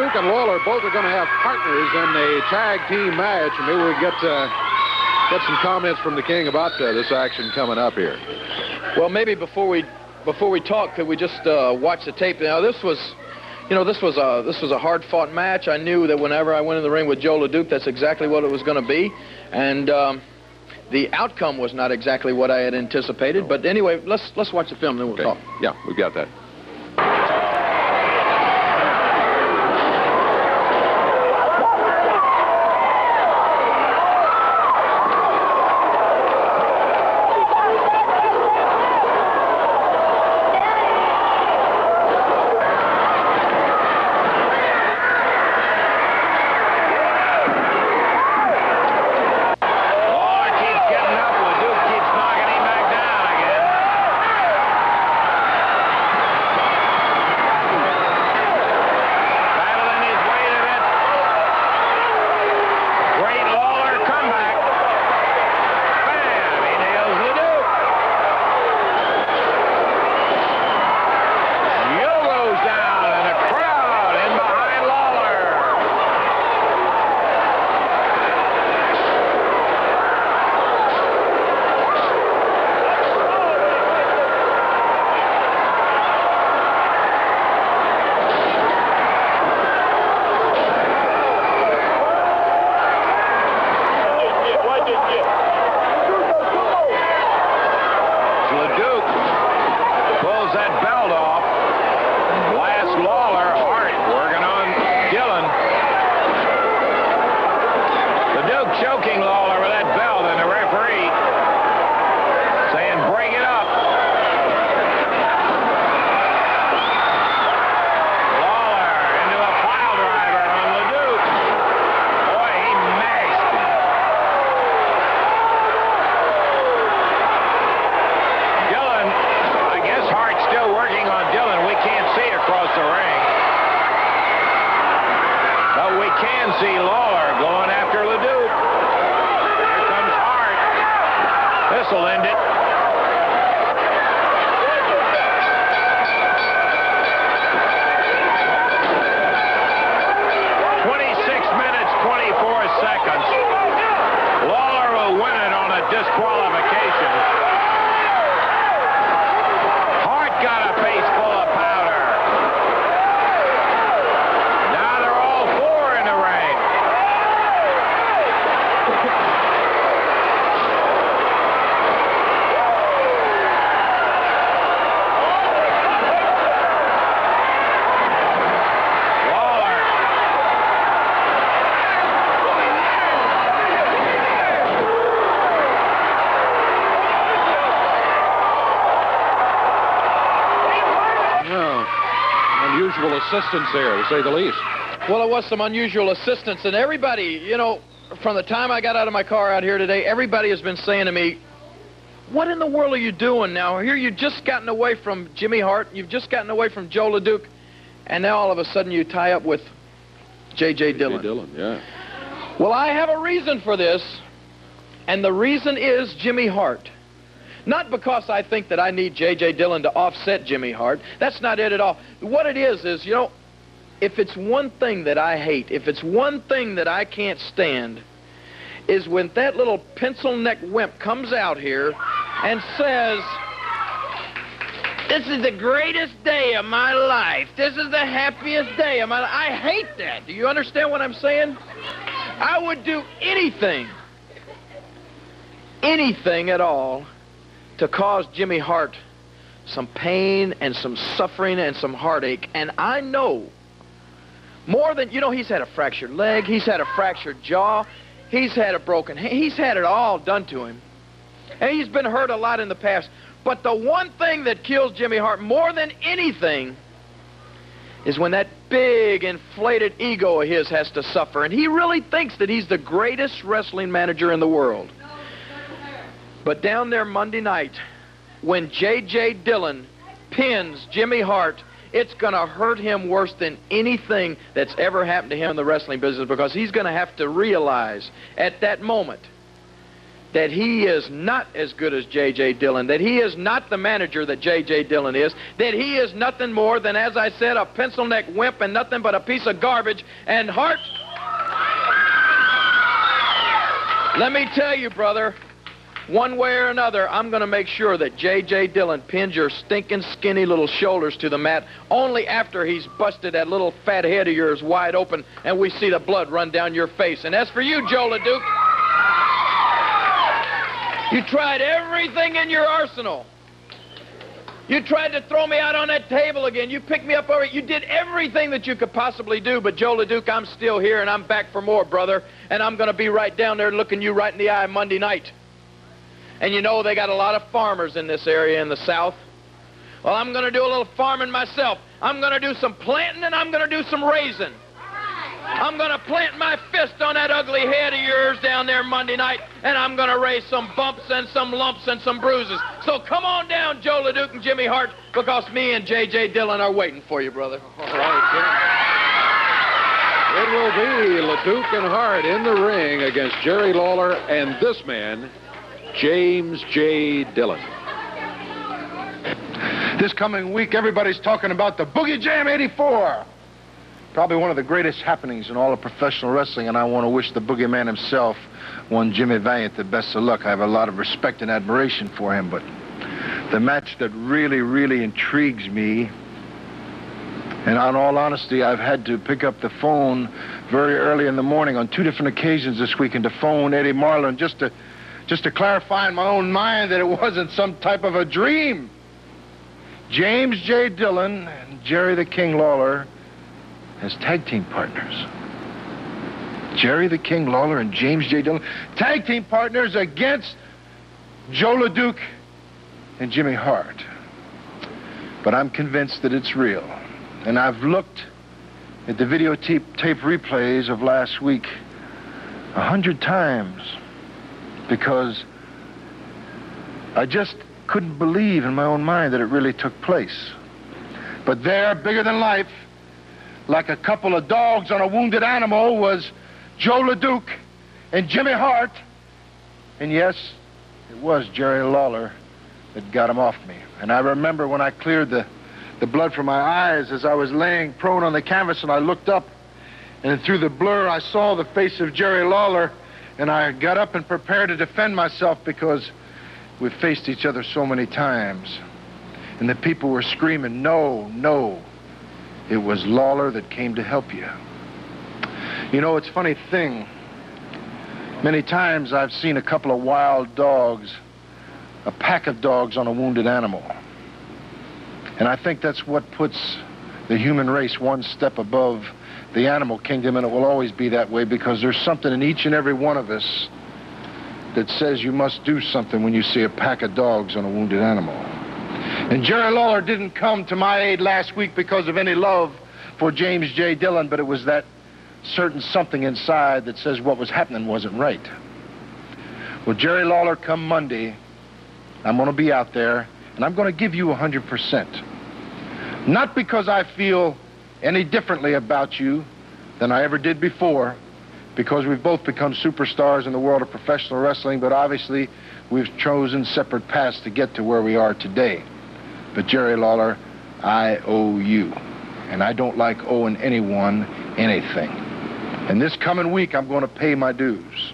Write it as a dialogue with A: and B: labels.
A: Leduc and Lawler both are going to have partners in a tag team match, and maybe we'll get some comments from the King about this action coming up here.
B: Well, maybe before we talk, could we just watch the tape? Now, this was a hard-fought match. I knew that whenever I went in the ring with Jos Leduc, that's exactly what it was going to be, and the outcome was not exactly what I had anticipated. But anyway, let's watch the film, then we'll talk.
A: Yeah, we've got that. Assistance there, to say the least.
B: Well, it was some unusual assistance, and everybody, you know, from the time I got out of my car out here today, everybody has been saying to me, what in the world are you doing now? Here you've just gotten away from Jimmy Hart, you've just gotten away from Jos Leduc, and now all of a sudden you tie up with JJ Dillon.
A: Dillon, yeah.
B: Well, I have a reason for this, and the reason is Jimmy Hart. Not because I think that I need JJ Dillon to offset Jimmy Hart. That's not it at all. What it is, you know, if it's one thing that I hate, if it's one thing that I can't stand, is when that little pencil-neck wimp comes out here and says, this is the greatest day of my life. This is the happiest day of my life. I hate that. Do you understand what I'm saying? I would do anything at all to cause Jimmy Hart some pain and some suffering and some heartache. And I know more than, you know, he's had a fractured leg, he's had a fractured jaw, he's had a broken hand, he's had it all done to him. And he's been hurt a lot in the past. But the one thing that kills Jimmy Hart more than anything is when that big inflated ego of his has to suffer. And he really thinks that he's the greatest wrestling manager in the world. But down there Monday night, when J.J. Dillon pins Jimmy Hart, it's going to hurt him worse than anything that's ever happened to him in the wrestling business, because he's going to have to realize at that moment that he is not as good as JJ Dillon, that he is not the manager that JJ Dillon is, that he is nothing more than, as I said, a pencil-neck wimp and nothing but a piece of garbage. And Hart, let me tell you, brother, one way or another, I'm going to make sure that JJ Dillon pins your stinking skinny little shoulders to the mat only after he's busted that little fat head of yours wide open and we see the blood run down your face. And as for you, Jos Leduc, you tried everything in your arsenal. You tried to throw me out on that table again. You picked me up over it. You did everything that you could possibly do. But Jos Leduc, I'm still here, and I'm back for more, brother. And I'm going to be right down there looking you right in the eye Monday night. And you know they got a lot of farmers in this area in the South. Well, I'm going to do a little farming myself. I'm going to do some planting, and I'm going to do some raising. I'm going to plant my fist on that ugly head of yours down there Monday night, and I'm going to raise some bumps and some lumps and some bruises. So come on down, Jos Leduc and Jimmy Hart, because me and JJ Dillon are waiting for you, brother.
A: All right, Jim. It will be Leduc and Hart in the ring against Jerry Lawler and this man, James J. Dillon.
C: This coming week, everybody's talking about the Boogie Jam 84. Probably one of the greatest happenings in all of professional wrestling, and I want to wish the Boogeyman himself, one Jimmy Valiant, the best of luck. I have a lot of respect and admiration for him, but the match that really, really intrigues me, and on all honesty, I've had to pick up the phone very early in the morning on 2 different occasions this weekend to phone Eddie Marlin just to clarify in my own mind that it wasn't some type of a dream. James J. Dillon and Jerry the King Lawler as tag team partners. Jerry the King Lawler and James J. Dillon, tag team partners against Jos Leduc and Jimmy Hart. But I'm convinced that it's real. And I've looked at the videotape replays of last week 100 times because I just couldn't believe in my own mind that it really took place. But there, bigger than life, like a couple of dogs on a wounded animal, was Jos Leduc and Jimmy Hart. And yes, it was Jerry Lawler that got him off me. And I remember when I cleared the blood from my eyes as I was laying prone on the canvas and I looked up, and through the blur I saw the face of Jerry Lawler, and I got up and prepared to defend myself because we've faced each other so many times. And the people were screaming, "No, no." It was Lawler that came to help you. You know, it's a funny thing. Many times I've seen a couple of wild dogs, a pack of dogs on a wounded animal. And I think that's what puts the human race one step above the animal kingdom, and it will always be that way because there's something in each and every one of us that says you must do something when you see a pack of dogs on a wounded animal. And Jerry Lawler didn't come to my aid last week because of any love for James J. Dillon, but it was that certain something inside that says what was happening wasn't right. Well, Jerry Lawler, come Monday, I'm going to be out there, and I'm going to give you 100%. Not because I feel any differently about you than I ever did before, because we've both become superstars in the world of professional wrestling, but obviously we've chosen separate paths to get to where we are today. But Jerry Lawler, I owe you. And I don't like owing anyone anything. And this coming week, I'm going to pay my dues.